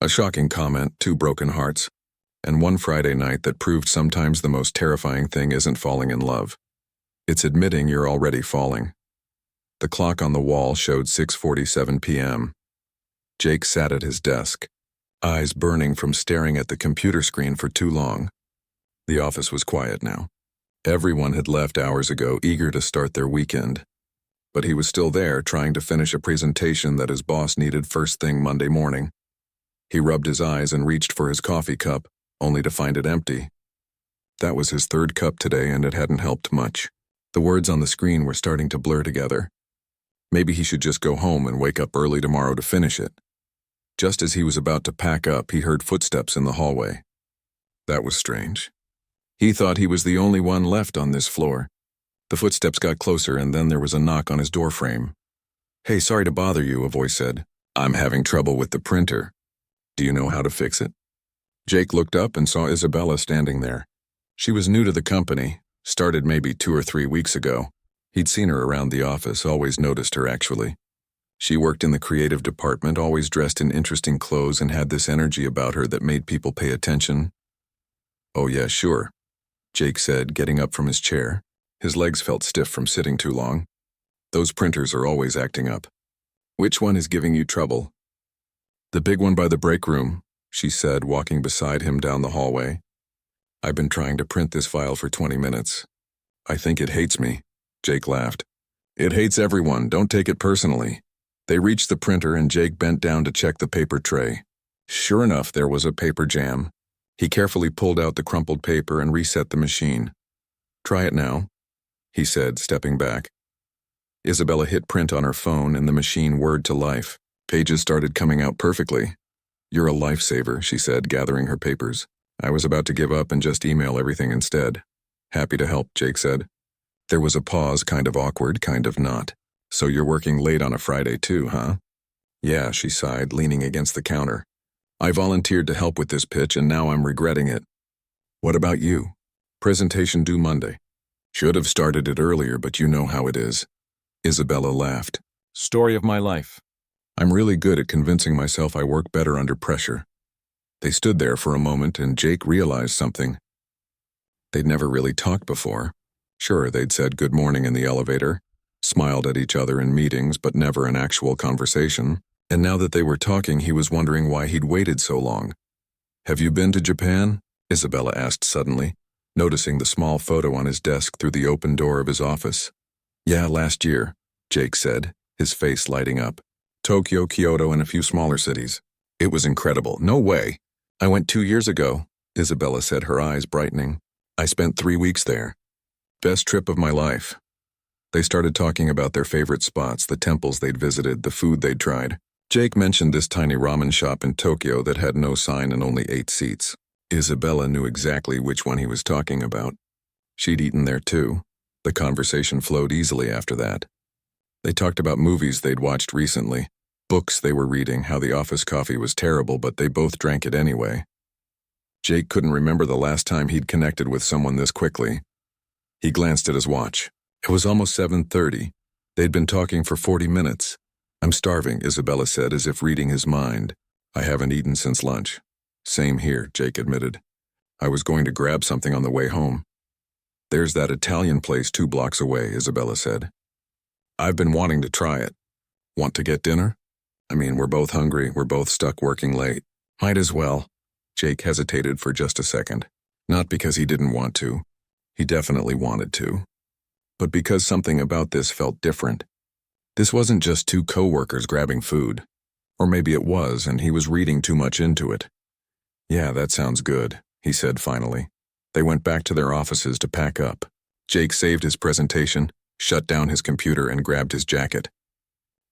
A shocking comment, 2 broken hearts, and one Friday night that proved sometimes the most terrifying thing isn't falling in love. It's admitting you're already falling. The clock on the wall showed 6:47 p.m. Jake sat at his desk, eyes burning from staring at the computer screen for too long. The office was quiet now. Everyone had left hours ago, eager to start their weekend. But he was still there, trying to finish a presentation that his boss needed first thing Monday morning. He rubbed his eyes and reached for his coffee cup, only to find it empty. That was his 3rd cup today, and it hadn't helped much. The words on the screen were starting to blur together. Maybe he should just go home and wake up early tomorrow to finish it. Just as he was about to pack up, he heard footsteps in the hallway. That was strange. He thought he was the only one left on this floor. The footsteps got closer, and then there was a knock on his doorframe. "Hey, sorry to bother you," a voice said. "I'm having trouble with the printer. Do you know how to fix it?" Jake looked up and saw Isabella standing there. She was new to the company, started maybe 2 or 3 weeks ago. He'd seen her around the office, always noticed her actually. She worked in the creative department, always dressed in interesting clothes, and had this energy about her that made people pay attention. "Oh yeah, sure," Jake said, getting up from his chair. His legs felt stiff from sitting too long. "Those printers are always acting up." "Which one is giving you trouble?" "The big one by the break room," she said, walking beside him down the hallway. "I've been trying to print this file for 20 minutes. I think it hates me." Jake laughed. "It hates everyone, don't take it personally." They reached the printer and Jake bent down to check the paper tray. Sure enough, there was a paper jam. He carefully pulled out the crumpled paper and reset the machine. "Try it now," he said, stepping back. Isabella hit print on her phone and the machine whirred to life. Pages started coming out perfectly. "You're a lifesaver," she said, gathering her papers. "I was about to give up and just email everything instead." "Happy to help," Jake said. There was a pause, kind of awkward, kind of not. "So you're working late on a Friday too, huh?" "Yeah," she sighed, leaning against the counter. "I volunteered to help with this pitch and now I'm regretting it." "What about you?" "Presentation due Monday." "Should have started it earlier, but you know how it is." Isabella laughed. "Story of my life. I'm really good at convincing myself I work better under pressure." They stood there for a moment and Jake realized something. They'd never really talked before. Sure, they'd said good morning in the elevator, smiled at each other in meetings, but never an actual conversation. And now that they were talking, he was wondering why he'd waited so long. "Have you been to Japan?" Isabella asked suddenly, noticing the small photo on his desk through the open door of his office. "Yeah, last year," Jake said, his face lighting up. "Tokyo, Kyoto, and a few smaller cities. It was incredible." "No way." "I went 2 years ago," Isabella said, her eyes brightening. "I spent 3 weeks there. Best trip of my life." They started talking about their favorite spots, the temples they'd visited, the food they'd tried. Jake mentioned this tiny ramen shop in Tokyo that had no sign and only 8 seats. Isabella knew exactly which one he was talking about. She'd eaten there too. The conversation flowed easily after that. They talked about movies they'd watched recently, books they were reading, how the office coffee was terrible, but they both drank it anyway. Jake couldn't remember the last time he'd connected with someone this quickly. He glanced at his watch. It was almost 7:30. They'd been talking for 40 minutes. "I'm starving," Isabella said, as if reading his mind. "I haven't eaten since lunch." "Same here," Jake admitted. "I was going to grab something on the way home." "There's that Italian place 2 blocks away," Isabella said. "I've been wanting to try it." "Want to get dinner?" "I mean, we're both hungry, we're both stuck working late." "Might as well." Jake hesitated for just a second. Not because he didn't want to. He definitely wanted to. But because something about this felt different. This wasn't just 2 co-workers grabbing food. Or maybe it was, and he was reading too much into it. "Yeah, that sounds good," he said finally. They went back to their offices to pack up. Jake saved his presentation, shut down his computer, and grabbed his jacket.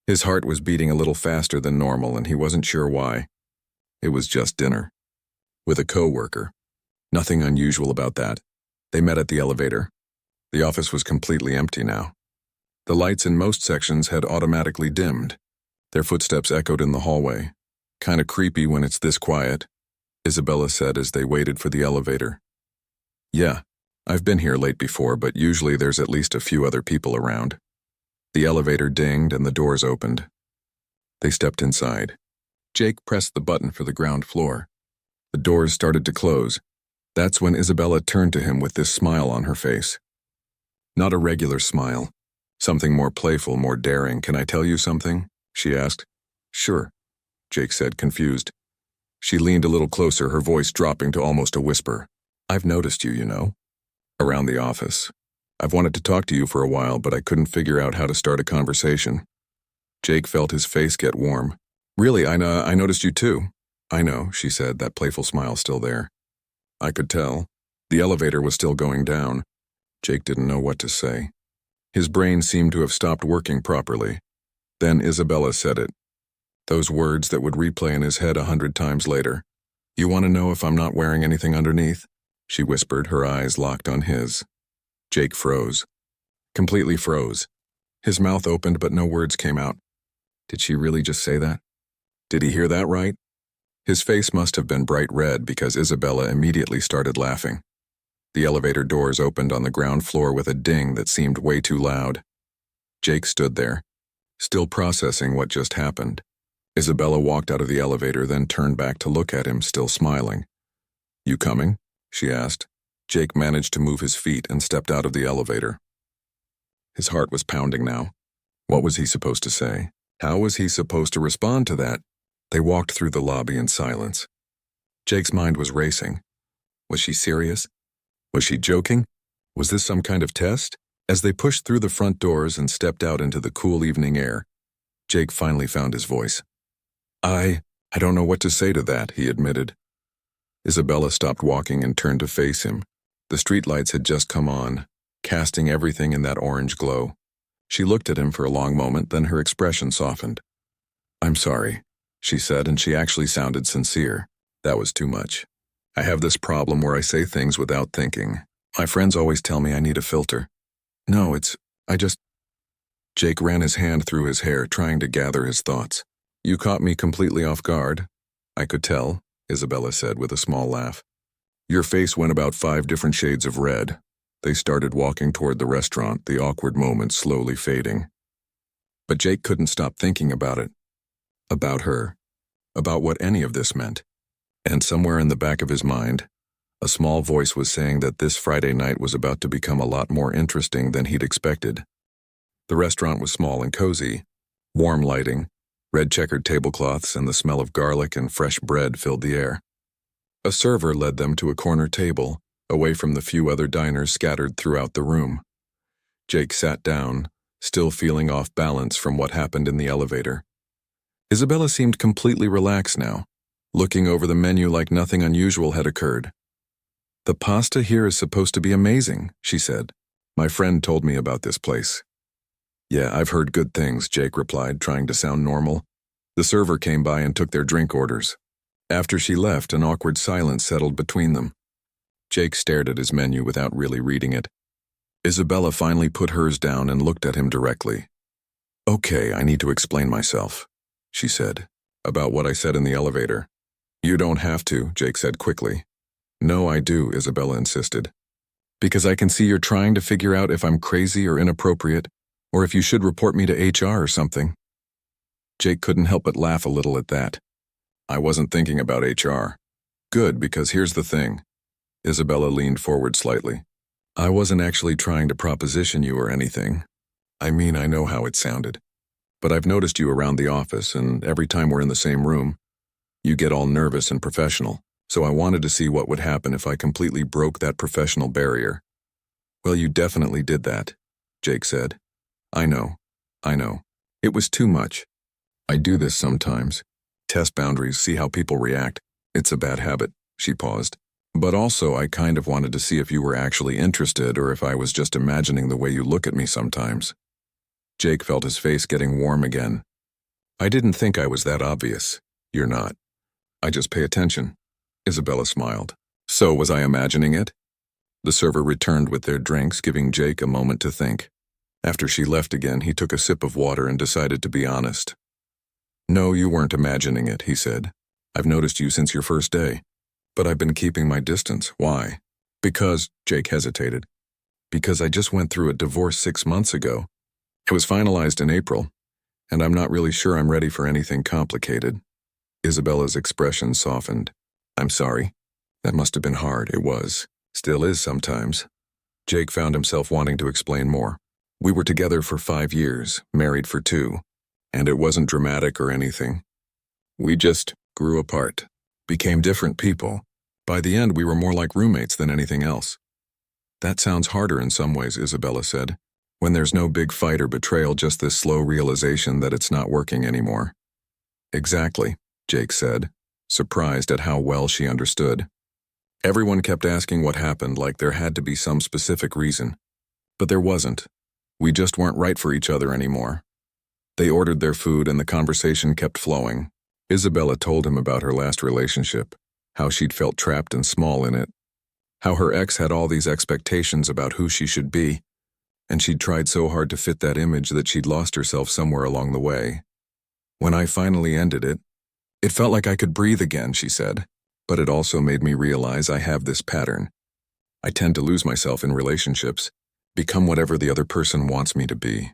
His heart was beating a little faster than normal, and he wasn't sure why. It was just dinner. With a co-worker. Nothing unusual about that. They met at the elevator. The office was completely empty now. The lights in most sections had automatically dimmed. Their footsteps echoed in the hallway. "Kinda creepy when it's this quiet," Isabella said as they waited for the elevator. "Yeah, I've been here late before, but usually there's at least a few other people around." The elevator dinged and the doors opened. They stepped inside. Jake pressed the button for the ground floor. The doors started to close. That's when Isabella turned to him with this smile on her face. Not a regular smile. Something more playful, more daring. "Can I tell you something?" she asked. "Sure," Jake said, confused. She leaned a little closer, her voice dropping to almost a whisper. "I've noticed you, around the office. I've wanted to talk to you for a while, but I couldn't figure out how to start a conversation." Jake felt his face get warm. "Really, I noticed you too." "I know," she said, that playful smile still there. "I could tell." The elevator was still going down. Jake didn't know what to say. His brain seemed to have stopped working properly. Then Isabella said it. Those words that would replay in his head 100 times later. "You want to know if I'm not wearing anything underneath?" she whispered, her eyes locked on his. Jake froze. Completely froze. His mouth opened, but no words came out. Did she really just say that? Did he hear that right? His face must have been bright red because Isabella immediately started laughing. The elevator doors opened on the ground floor with a ding that seemed way too loud. Jake stood there, still processing what just happened. Isabella walked out of the elevator, then turned back to look at him, still smiling. "You coming?" she asked. Jake managed to move his feet and stepped out of the elevator. His heart was pounding now. What was he supposed to say? How was he supposed to respond to that? They walked through the lobby in silence. Jake's mind was racing. Was she serious? Was she joking? Was this some kind of test? As they pushed through the front doors and stepped out into the cool evening air, Jake finally found his voice. I don't know what to say to that," he admitted. Isabella stopped walking and turned to face him. The streetlights had just come on, casting everything in that orange glow. She looked at him for a long moment, then her expression softened. "I'm sorry," she said, and she actually sounded sincere. "That was too much. I have this problem where I say things without thinking. My friends always tell me I need a filter. No, I just..." Jake ran his hand through his hair, trying to gather his thoughts. "You caught me completely off guard. I could tell," Isabella said with a small laugh. "Your face went about 5 different shades of red." They started walking toward the restaurant, the awkward moment slowly fading. But Jake couldn't stop thinking about it. About her. About what any of this meant. And somewhere in the back of his mind, a small voice was saying that this Friday night was about to become a lot more interesting than he'd expected. The restaurant was small and cozy. Warm lighting, red checkered tablecloths, and the smell of garlic and fresh bread filled the air. A server led them to a corner table, away from the few other diners scattered throughout the room. Jake sat down, still feeling off balance from what happened in the elevator. Isabella seemed completely relaxed now, looking over the menu like nothing unusual had occurred. "The pasta here is supposed to be amazing," she said. "My friend told me about this place." "Yeah, I've heard good things," Jake replied, trying to sound normal. The server came by and took their drink orders. After she left, an awkward silence settled between them. Jake stared at his menu without really reading it. Isabella finally put hers down and looked at him directly. "Okay, I need to explain myself," she said, "about what I said in the elevator." "You don't have to," Jake said quickly. "No, I do," Isabella insisted. "Because I can see you're trying to figure out if I'm crazy or inappropriate, or if you should report me to HR or something." Jake couldn't help but laugh a little at that. "I wasn't thinking about HR. Good, because here's the thing." Isabella leaned forward slightly. "I wasn't actually trying to proposition you or anything. I mean, I know how it sounded. But I've noticed you around the office, and every time we're in the same room, you get all nervous and professional, so I wanted to see what would happen if I completely broke that professional barrier." "Well, you definitely did that," Jake said. I know. It was too much. I do this sometimes. Test boundaries, see how people react. It's a bad habit." She paused. "But also, I kind of wanted to see if you were actually interested or if I was just imagining the way you look at me sometimes." Jake felt his face getting warm again. "I didn't think I was that obvious." "You're not. I just pay attention." Isabella smiled. "So was I imagining it?" The server returned with their drinks, giving Jake a moment to think. After she left again, he took a sip of water and decided to be honest. "No, you weren't imagining it," he said. "I've noticed you since your first day. But I've been keeping my distance. Why?" "Because," Jake hesitated. "Because I just went through a divorce 6 months ago. It was finalized in April, and I'm not really sure I'm ready for anything complicated." Isabella's expression softened. I'm sorry. That must have been hard. It was. Still is sometimes. Jake found himself wanting to explain more. We were together for 5 years, married for 2, and it wasn't dramatic or anything. We just grew apart, became different people. By the end, we were more like roommates than anything else. That sounds harder in some ways, Isabella said, when there's no big fight or betrayal, just this slow realization that it's not working anymore. Exactly, Jake said, surprised at how well she understood. Everyone kept asking what happened, like there had to be some specific reason. But there wasn't. We just weren't right for each other anymore. They ordered their food and the conversation kept flowing. Isabella told him about her last relationship, how she'd felt trapped and small in it, how her ex had all these expectations about who she should be, and she'd tried so hard to fit that image that she'd lost herself somewhere along the way. When I finally ended it, it felt like I could breathe again, she said, but it also made me realize I have this pattern. I tend to lose myself in relationships, become whatever the other person wants me to be.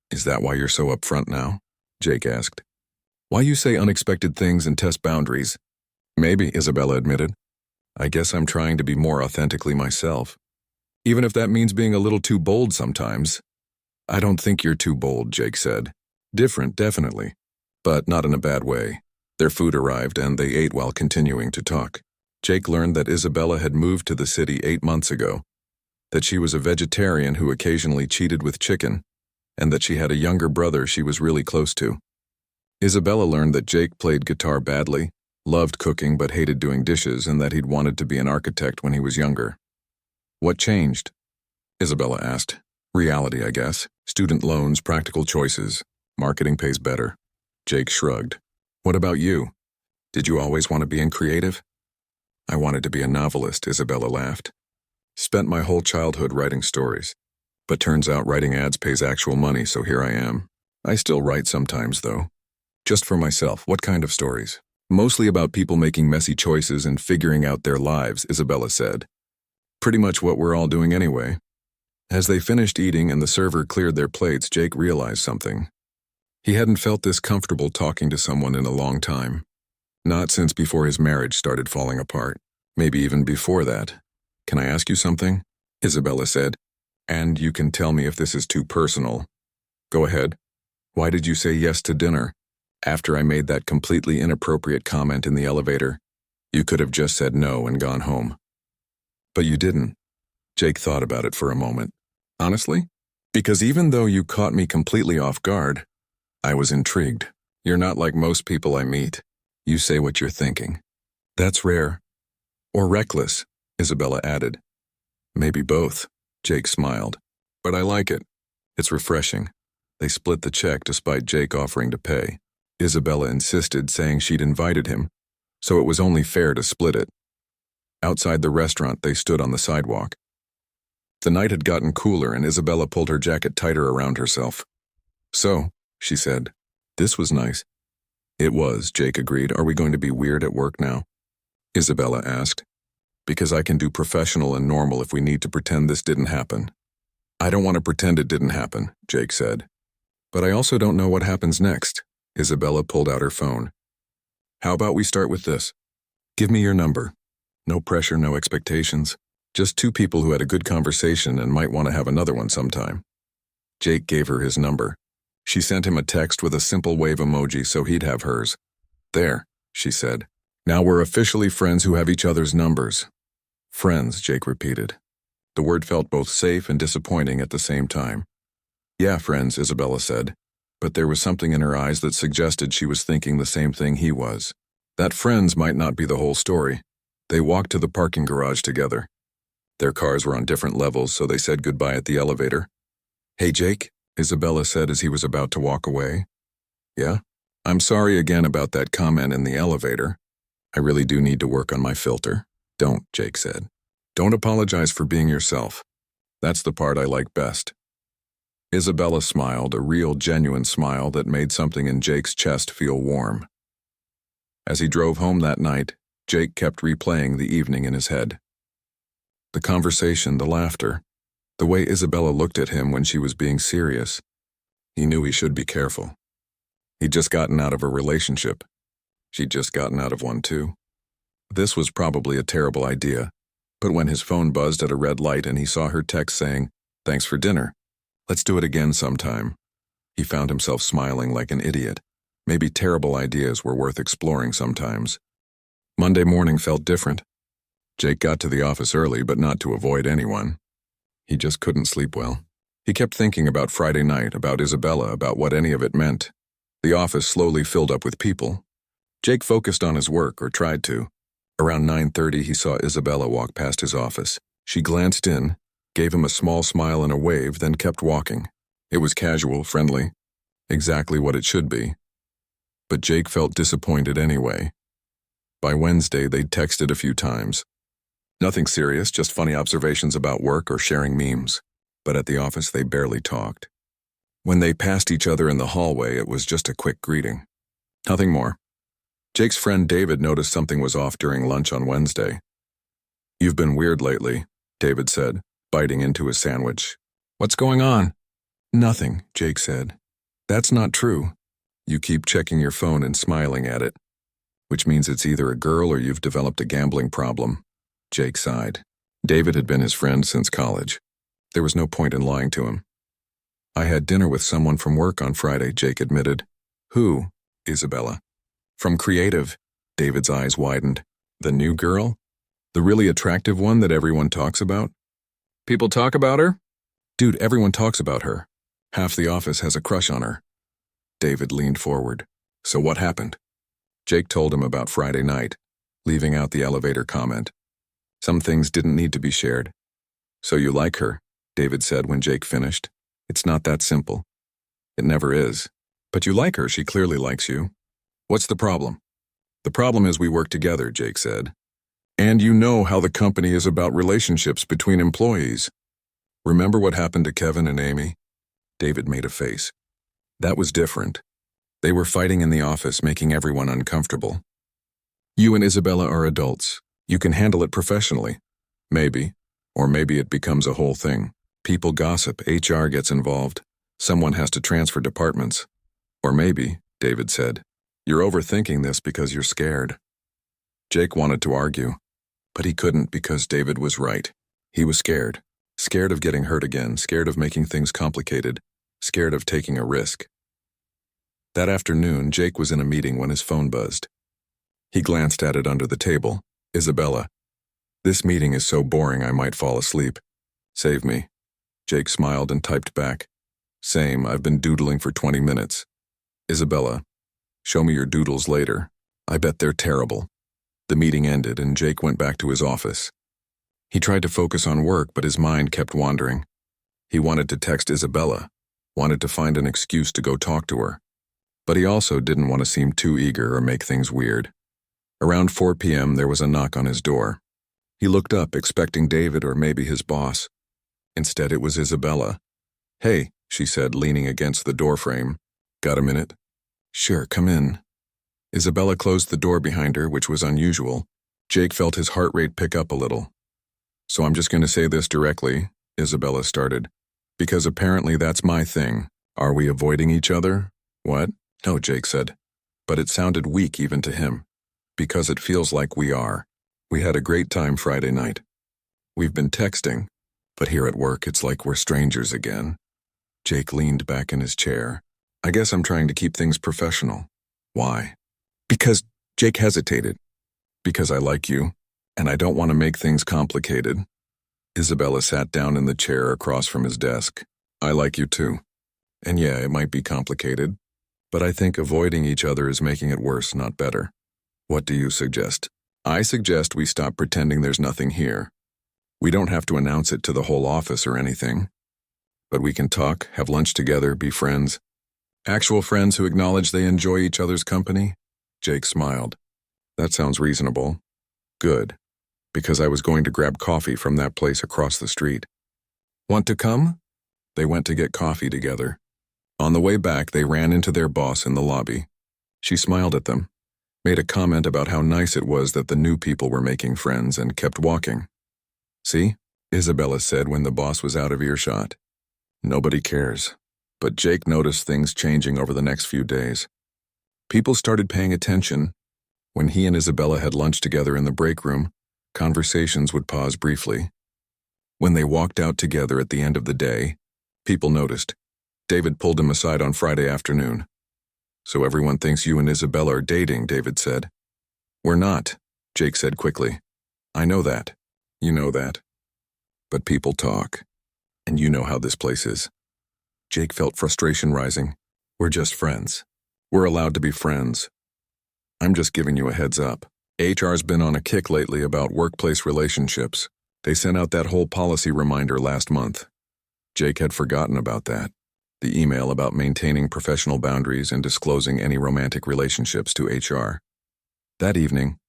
Is that why you're so upfront now? Jake asked. Why you say unexpected things and test boundaries? Maybe, Isabella admitted. I guess I'm trying to be more authentically myself. Even if that means being a little too bold sometimes. I don't think you're too bold, Jake said. Different, definitely, but not in a bad way. Their food arrived and they ate while continuing to talk. Jake learned that Isabella had moved to the city 8 months ago, that she was a vegetarian who occasionally cheated with chicken, and that she had a younger brother she was really close to. Isabella learned that Jake played guitar badly, loved cooking but hated doing dishes, and that he'd wanted to be an architect when he was younger. What changed? Isabella asked. Reality, I guess. Student loans, practical choices. Marketing pays better. Jake shrugged. What about you? Did you always want to be in creative? I wanted to be a novelist, Isabella laughed. Spent my whole childhood writing stories. But turns out writing ads pays actual money, so here I am. I still write sometimes, though. Just for myself. What kind of stories? Mostly about people making messy choices and figuring out their lives, Isabella said. Pretty much what we're all doing anyway. As they finished eating and the server cleared their plates, Jake realized something. He hadn't felt this comfortable talking to someone in a long time. Not since before his marriage started falling apart. Maybe even before that. Can I ask you something? Isabella said. And you can tell me if this is too personal. Go ahead. Why did you say yes to dinner? After I made that completely inappropriate comment in the elevator, you could have just said no and gone home. But you didn't. Jake thought about it for a moment. Honestly? Because even though you caught me completely off guard, I was intrigued. You're not like most people I meet. You say what you're thinking. That's rare. Or reckless, Isabella added. Maybe both, Jake smiled. But I like it. It's refreshing. They split the check despite Jake offering to pay. Isabella insisted, saying she'd invited him, so it was only fair to split it. Outside the restaurant, they stood on the sidewalk. The night had gotten cooler and Isabella pulled her jacket tighter around herself. So, she said, this was nice. It was, Jake agreed. Are we going to be weird at work now? Isabella asked. Because I can do professional and normal if we need to pretend this didn't happen. I don't want to pretend it didn't happen, Jake said. But I also don't know what happens next. Isabella pulled out her phone. How about we start with this? Give me your number. No pressure, no expectations. Just 2 people who had a good conversation and might want to have another one sometime. Jake gave her his number. She sent him a text with a simple wave emoji so he'd have hers. There, she said. Now we're officially friends who have each other's numbers. Friends, Jake repeated. The word felt both safe and disappointing at the same time. Yeah, friends, Isabella said. But there was something in her eyes that suggested she was thinking the same thing he was. That friends might not be the whole story. They walked to the parking garage together. Their cars were on different levels, so they said goodbye at the elevator. Hey, Jake, Isabella said as he was about to walk away. Yeah? I'm sorry again about that comment in the elevator. I really do need to work on my filter. Don't, Jake said. Don't apologize for being yourself. That's the part I like best. Isabella smiled, a real, genuine smile that made something in Jake's chest feel warm. As he drove home that night, Jake kept replaying the evening in his head. The conversation, the laughter, the way Isabella looked at him when she was being serious. He knew he should be careful. He'd just gotten out of a relationship. She'd just gotten out of one too. This was probably a terrible idea, but when his phone buzzed at a red light and he saw her text saying, "Thanks for dinner. Let's do it again sometime," he found himself smiling like an idiot. Maybe terrible ideas were worth exploring sometimes. Monday morning felt different. Jake got to the office early, but not to avoid anyone. He just couldn't sleep well. He kept thinking about Friday night, about Isabella, about what any of it meant. The office slowly filled up with people. Jake focused on his work, or tried to. Around 9:30, he saw Isabella walk past his office. She glanced in, gave him a small smile and a wave, then kept walking. It was casual, friendly, exactly what it should be. But Jake felt disappointed anyway. By Wednesday, they'd texted a few times. Nothing serious, just funny observations about work or sharing memes. But at the office, they barely talked. When they passed each other in the hallway, it was just a quick greeting. Nothing more. Jake's friend David noticed something was off during lunch on Wednesday. "You've been weird lately," David said, biting into his sandwich. "What's going on?" "Nothing," Jake said. "That's not true. You keep checking your phone and smiling at it, which means it's either a girl or you've developed a gambling problem." Jake sighed. David had been his friend since college. There was no point in lying to him. "I had dinner with someone from work on Friday," Jake admitted. "Who?" "Isabella." "From Creative." David's eyes widened. "The new girl? The really attractive one that everyone talks about?" "People talk about her?" "Dude, everyone talks about her. Half the office has a crush on her." David leaned forward. "So what happened?" Jake told him about Friday night, leaving out the elevator comment. Some things didn't need to be shared. "So you like her?" David said when Jake finished. "It's not that simple." "It never is. But you like her, she clearly likes you. What's the problem?" "The problem is we work together," Jake said. "And you know how the company is about relationships between employees. Remember what happened to Kevin and Amy?" David made a face. "That was different. They were fighting in the office, making everyone uncomfortable. You and Isabella are adults. You can handle it professionally. Maybe. Or maybe it becomes a whole thing. People gossip, HR gets involved. Someone has to transfer departments. Or maybe," David said, "you're overthinking this because you're scared." Jake wanted to argue, but he couldn't because David was right. He was scared. Scared of getting hurt again, scared of making things complicated, scared of taking a risk. That afternoon, Jake was in a meeting when his phone buzzed. He glanced at it under the table. "Isabella. This meeting is so boring I might fall asleep. Save me." Jake smiled and typed back. "Same, I've been doodling for 20 minutes. Isabella. Show me your doodles later. I bet they're terrible." The meeting ended and Jake went back to his office. He tried to focus on work, but his mind kept wandering. He wanted to text Isabella, wanted to find an excuse to go talk to her. But he also didn't want to seem too eager or make things weird. Around 4 p.m., there was a knock on his door. He looked up, expecting David or maybe his boss. Instead, it was Isabella. "Hey," she said, leaning against the doorframe. "Got a minute?" "Sure, come in." Isabella closed the door behind her, which was unusual. Jake felt his heart rate pick up a little. "So I'm just going to say this directly," Isabella started, "because apparently that's my thing. Are we avoiding each other?" "What?" "No," Jake said. But it sounded weak even to him. "Because it feels like we are. We had a great time Friday night. We've been texting, but here at work it's like we're strangers again." Jake leaned back in his chair. "I guess I'm trying to keep things professional." "Why?" "Because," Jake hesitated. "Because I like you, and I don't want to make things complicated." Isabella sat down in the chair across from his desk. "I like you too. And yeah, it might be complicated, but I think avoiding each other is making it worse, not better. What do you suggest?" "I suggest we stop pretending there's nothing here. We don't have to announce it to the whole office or anything. But we can talk, have lunch together, be friends. Actual friends who acknowledge they enjoy each other's company." Jake smiled. "That sounds reasonable." "Good. Because I was going to grab coffee from that place across the street." "Want to come?" They went to get coffee together. On the way back, they ran into their boss in the lobby. She smiled at them, made a comment about how nice it was that the new people were making friends, and kept walking. "See?" Isabella said when the boss was out of earshot. "Nobody cares." But Jake noticed things changing over the next few days. People started paying attention, When he and Isabella had lunch together in the break room, conversations would pause briefly. When they walked out together at the end of the day, people noticed. David pulled him aside on Friday afternoon. "So everyone thinks you and Isabella are dating," David said. "We're not," Jake said quickly. "I know that. You know that. But people talk. And you know how this place is." Jake felt frustration rising. "We're just friends. We're allowed to be friends. I'm just giving you a heads up. HR's been on a kick lately about workplace relationships. They sent out that whole policy reminder last month." Jake had forgotten about that. The email about maintaining professional boundaries and disclosing any romantic relationships to HR. That evening,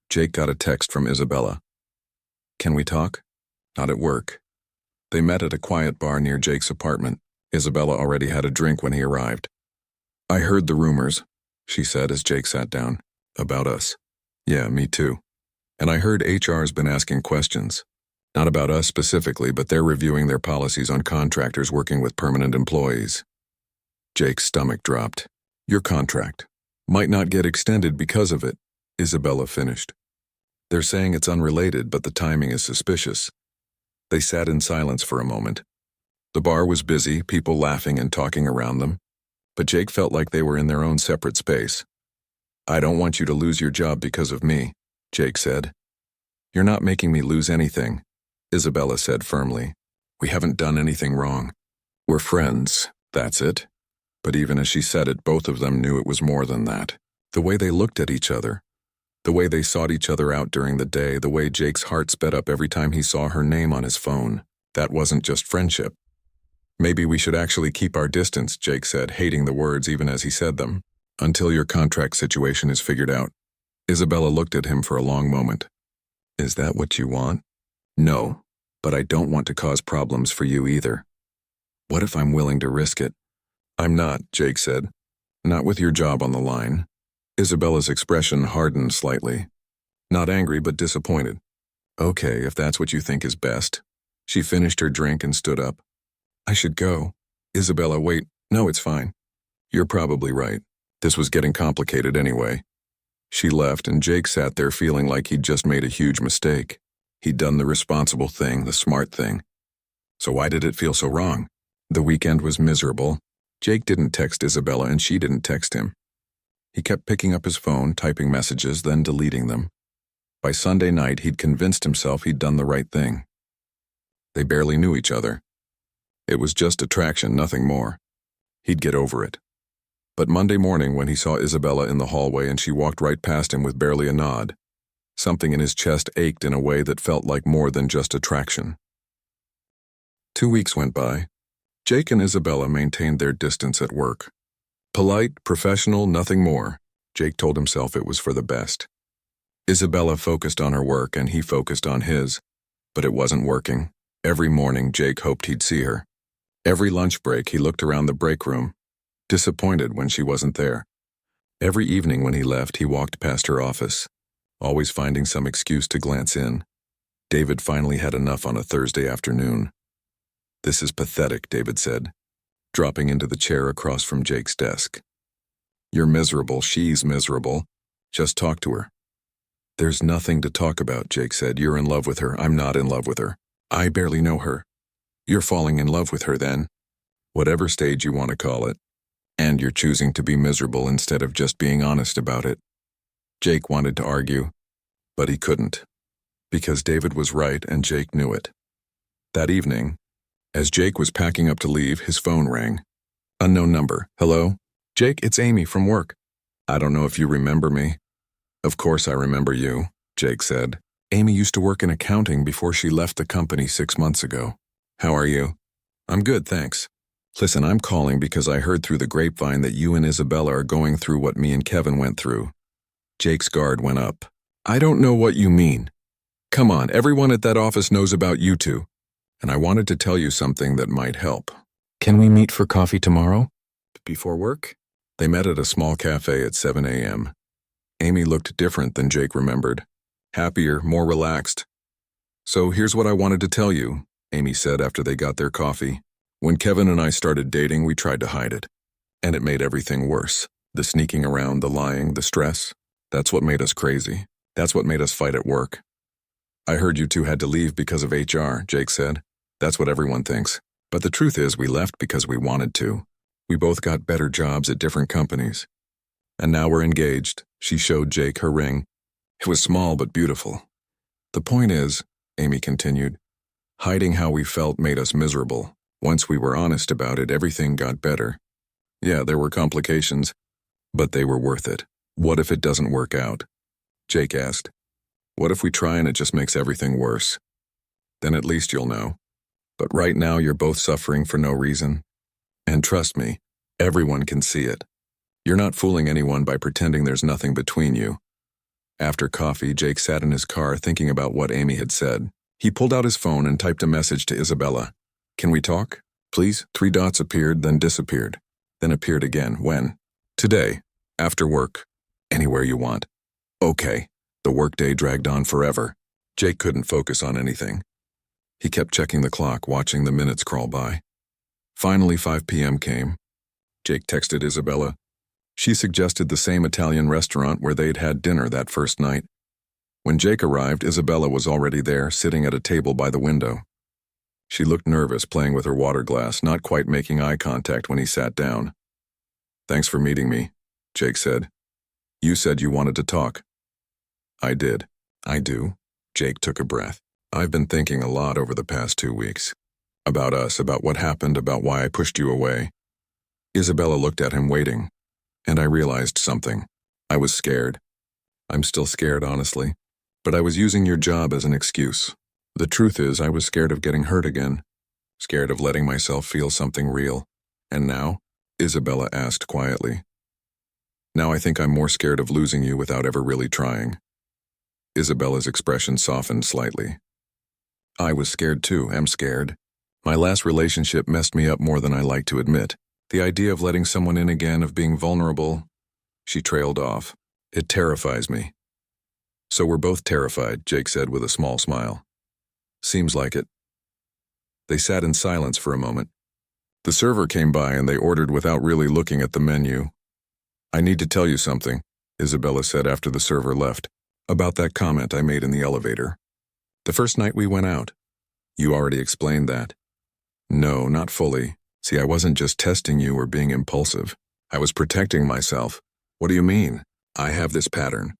Jake got a text from Isabella. "Can we talk?" "Not at work." They met at a quiet bar near Jake's apartment. Isabella already had a drink when he arrived. "I heard the rumors," she said as Jake sat down. "About us." "Yeah, me too. And I heard HR's been asking questions. Not about us specifically, but they're reviewing their policies on contractors working with permanent employees." Jake's stomach dropped. "Your contract might not get extended because of it," Isabella finished. "They're saying it's unrelated, but the timing is suspicious." They sat in silence for a moment. The bar was busy, people laughing and talking around them, but Jake felt like they were in their own separate space. "I don't want you to lose your job because of me," Jake said. "You're not making me lose anything," Isabella said firmly. "We haven't done anything wrong. We're friends, that's it." But even as she said it, both of them knew it was more than that. The way they looked at each other, the way they sought each other out during the day, the way Jake's heart sped up every time he saw her name on his phone, that wasn't just friendship. "Maybe we should actually keep our distance," Jake said, hating the words even as he said them, "until your contract situation is figured out." Isabella looked at him for a long moment. "Is that what you want?" "No, but I don't want to cause problems for you either." "What if I'm willing to risk it?" "I'm not," Jake said. "Not with your job on the line." Isabella's expression hardened slightly. Not angry, but disappointed. "Okay, if that's what you think is best." She finished her drink and stood up. "I should go." "Isabella, wait. No, it's fine." "You're probably right. This was getting complicated anyway." She left, and Jake sat there feeling like he'd just made a huge mistake. He'd done the responsible thing, the smart thing. So why did it feel so wrong? The weekend was miserable. Jake didn't text Isabella, and she didn't text him. He kept picking up his phone, typing messages, then deleting them. By Sunday night, he'd convinced himself he'd done the right thing. They barely knew each other. It was just attraction, nothing more. He'd get over it. But Monday morning, when he saw Isabella in the hallway and she walked right past him with barely a nod, something in his chest ached in a way that felt like more than just attraction. 2 weeks went by. Jake and Isabella maintained their distance at work. Polite, professional, nothing more. Jake told himself it was for the best. Isabella focused on her work and he focused on his, but it wasn't working. Every morning, Jake hoped he'd see her. Every lunch break, he looked around the break room, disappointed when she wasn't there. Every evening when he left, he walked past her office, always finding some excuse to glance in. David finally had enough on a Thursday afternoon. "This is pathetic," David said, dropping into the chair across from Jake's desk. "You're miserable, she's miserable. Just talk to her." "There's nothing to talk about," Jake said. "You're in love with her. I'm not in love with her. I barely know her." "You're falling in love with her then." "Whatever stage you want to call it. And you're choosing to be miserable instead of just being honest about it." Jake wanted to argue, but he couldn't, because David was right and Jake knew it. That evening, as Jake was packing up to leave, his phone rang. Unknown number. "Hello? Jake, it's Amy from work." "I don't know if you remember me." "Of course I remember you," Jake said. "Amy used to work in accounting before she left the company 6 months ago. How are you?" "I'm good, thanks. Listen, I'm calling because I heard through the grapevine that you and Isabella are going through what me and Kevin went through." Jake's guard went up. "I don't know what you mean. Come on, everyone at that office knows about you two. And I wanted to tell you something that might help." "Can we meet for coffee tomorrow?" "Before work?" They met at a small cafe at 7 a.m. Amy looked different than Jake remembered. Happier, more relaxed. "So here's what I wanted to tell you," Amy said after they got their coffee. "When Kevin and I started dating, we tried to hide it. And it made everything worse. The sneaking around, the lying, the stress. That's what made us crazy. That's what made us fight at work. I heard you two had to leave because of HR, Jake said. That's what everyone thinks. But the truth is we left because we wanted to. We both got better jobs at different companies. And now we're engaged. She showed Jake her ring. It was small but beautiful. The point is, Amy continued, hiding how we felt made us miserable. Once we were honest about it, everything got better. Yeah, there were complications, but they were worth it. What if it doesn't work out? Jake asked. What if we try and it just makes everything worse? Then at least you'll know. But right now you're both suffering for no reason. And trust me, everyone can see it. You're not fooling anyone by pretending there's nothing between you. After coffee, Jake sat in his car thinking about what Amy had said. He pulled out his phone and typed a message to Isabella. Can we talk? Please? 3 dots appeared, then disappeared. Then appeared again. When? Today. After work. Anywhere you want. Okay. The workday dragged on forever. Jake couldn't focus on anything. He kept checking the clock, watching the minutes crawl by. Finally, 5 p.m. came. Jake texted Isabella. She suggested the same Italian restaurant where they'd had dinner that first night. When Jake arrived, Isabella was already there, sitting at a table by the window. She looked nervous, playing with her water glass, not quite making eye contact when he sat down. Thanks for meeting me, Jake said. You said you wanted to talk. I did. I do. Jake took a breath. I've been thinking a lot over the past 2 weeks. About us, about what happened, about why I pushed you away. Isabella looked at him, waiting. And I realized something. I was scared. I'm still scared, honestly. But I was using your job as an excuse. The truth is, I was scared of getting hurt again. Scared of letting myself feel something real. And now? Isabella asked quietly. Now I think I'm more scared of losing you without ever really trying. Isabella's expression softened slightly. I was scared too, am scared. My last relationship messed me up more than I like to admit. The idea of letting someone in again, of being vulnerable. She trailed off. It terrifies me. So we're both terrified, Jake said with a small smile. Seems like it. They sat in silence for a moment. The server came by and they ordered without really looking at the menu. I need to tell you something, Isabella said after the server left, about that comment I made in the elevator. The first night we went out. You already explained that. No, not fully. See, I wasn't just testing you or being impulsive. I was protecting myself. What do you mean? I have this pattern.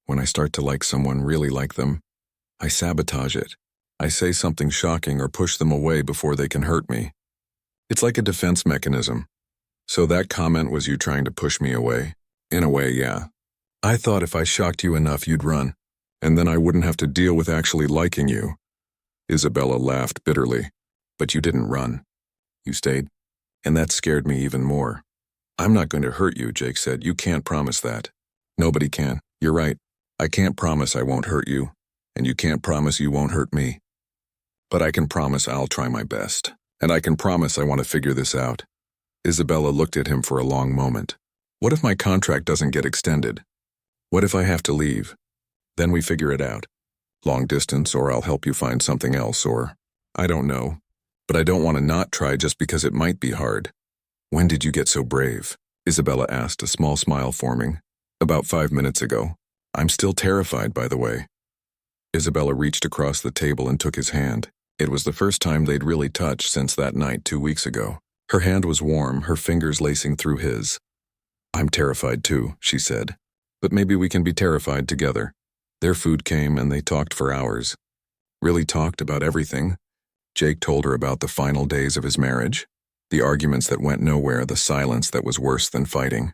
When I start to like someone, really like them, I sabotage it. I say something shocking or push them away before they can hurt me. It's like a defense mechanism. So that comment was you trying to push me away? In a way, yeah. I thought if I shocked you enough, you'd run, and then I wouldn't have to deal with actually liking you. Isabella laughed bitterly. But you didn't run. You stayed. And that scared me even more. I'm not going to hurt you, Jake said. You can't promise that. Nobody can. You're right. I can't promise I won't hurt you, and you can't promise you won't hurt me. But I can promise I'll try my best, and I can promise I want to figure this out. Isabella looked at him for a long moment. What if my contract doesn't get extended? What if I have to leave? Then we figure it out. Long distance, or I'll help you find something else, or I don't know. But I don't want to not try just because it might be hard. When did you get so brave? Isabella asked, a small smile forming. About 5 minutes ago. I'm still terrified, by the way. Isabella reached across the table and took his hand. It was the first time they'd really touched since that night 2 weeks ago. Her hand was warm, her fingers lacing through his. I'm terrified too, she said. But maybe we can be terrified together. Their food came and they talked for hours. Really talked about everything. Jake told her about the final days of his marriage, the arguments that went nowhere, the silence that was worse than fighting.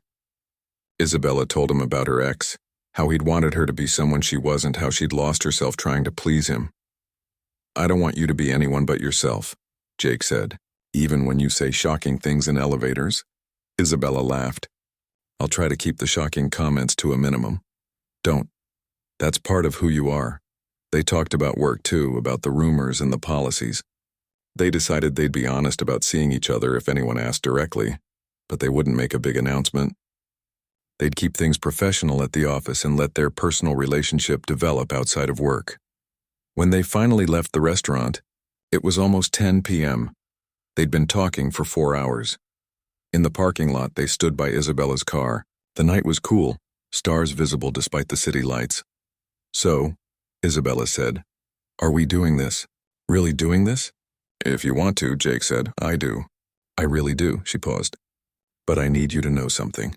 Isabella told him about her ex, how he'd wanted her to be someone she wasn't, how she'd lost herself trying to please him. I don't want you to be anyone but yourself, Jake said, even when you say shocking things in elevators. Isabella laughed. I'll try to keep the shocking comments to a minimum. Don't. That's part of who you are. They talked about work too, about the rumors and the policies. They decided they'd be honest about seeing each other if anyone asked directly, but they wouldn't make a big announcement. They'd keep things professional at the office and let their personal relationship develop outside of work. When they finally left the restaurant, it was almost 10 p.m. They'd been talking for 4 hours. In the parking lot, they stood by Isabella's car. The night was cool, stars visible despite the city lights. "So," Isabella said, "are we doing this? Really doing this?" "If you want to," Jake said. "I do." "I really do," she paused. "But I need you to know something.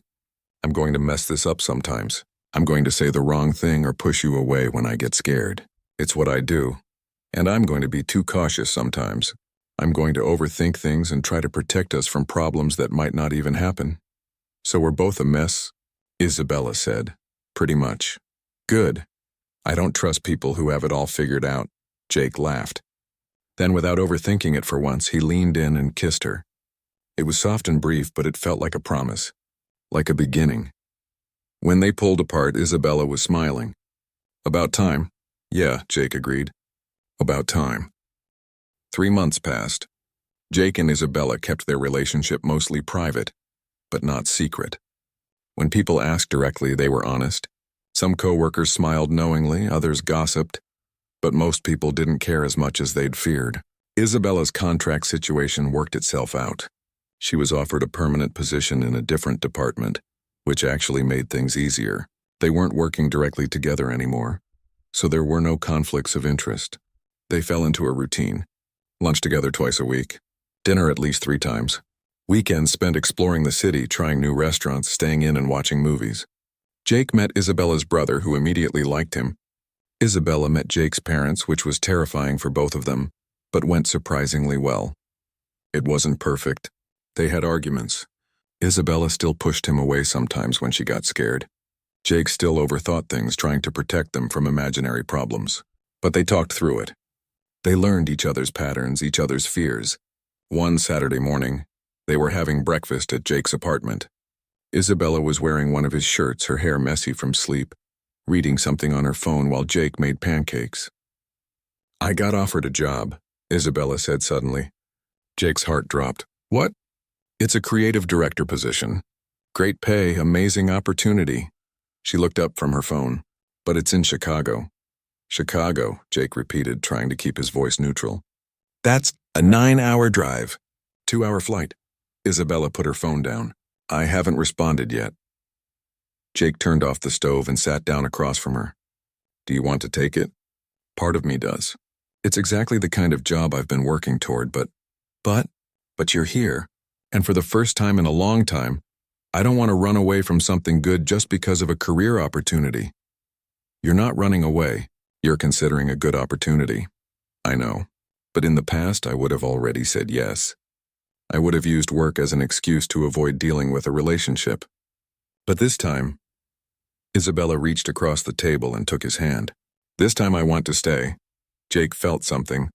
I'm going to mess this up sometimes. I'm going to say the wrong thing or push you away when I get scared. It's what I do. And I'm going to be too cautious sometimes. I'm going to overthink things and try to protect us from problems that might not even happen. So we're both a mess," Isabella said. "Pretty much." "Good. I don't trust people who have it all figured out," Jake laughed. Then, without overthinking it for once, he leaned in and kissed her. It was soft and brief, but it felt like a promise, like a beginning. When they pulled apart, Isabella was smiling. "About time." "Yeah," Jake agreed. "About time." 3 months passed. Jake and Isabella kept their relationship mostly private, but not secret. When people asked directly, they were honest. Some coworkers smiled knowingly, others gossiped, but most people didn't care as much as they'd feared. Isabella's contract situation worked itself out. She was offered a permanent position in a different department, which actually made things easier. They weren't working directly together anymore, so there were no conflicts of interest. They fell into a routine. Lunch together twice a week. Dinner at least 3 times. Weekends spent exploring the city, trying new restaurants, staying in and watching movies. Jake met Isabella's brother, who immediately liked him. Isabella met Jake's parents, which was terrifying for both of them, but went surprisingly well. It wasn't perfect. They had arguments. Isabella still pushed him away sometimes when she got scared. Jake still overthought things, trying to protect them from imaginary problems. But they talked through it. They learned each other's patterns, each other's fears. One Saturday morning, they were having breakfast at Jake's apartment. Isabella was wearing one of his shirts, her hair messy from sleep, reading something on her phone while Jake made pancakes. "I got offered a job," Isabella said suddenly. Jake's heart dropped. "What?" "It's a creative director position. Great pay, amazing opportunity." She looked up from her phone. "But it's in Chicago." "Chicago," Jake repeated, trying to keep his voice neutral. "That's a 9-hour drive. 2-hour flight." Isabella put her phone down. "I haven't responded yet." Jake turned off the stove and sat down across from her. "Do you want to take it?" "Part of me does. It's exactly the kind of job I've been working toward, but you're here, and for the first time in a long time, I don't want to run away from something good just because of a career opportunity." "You're not running away. You're considering a good opportunity." "I know, but in the past I would have already said yes. I would have used work as an excuse to avoid dealing with a relationship. But this time," Isabella reached across the table and took his hand. "This time I want to stay." Jake felt something,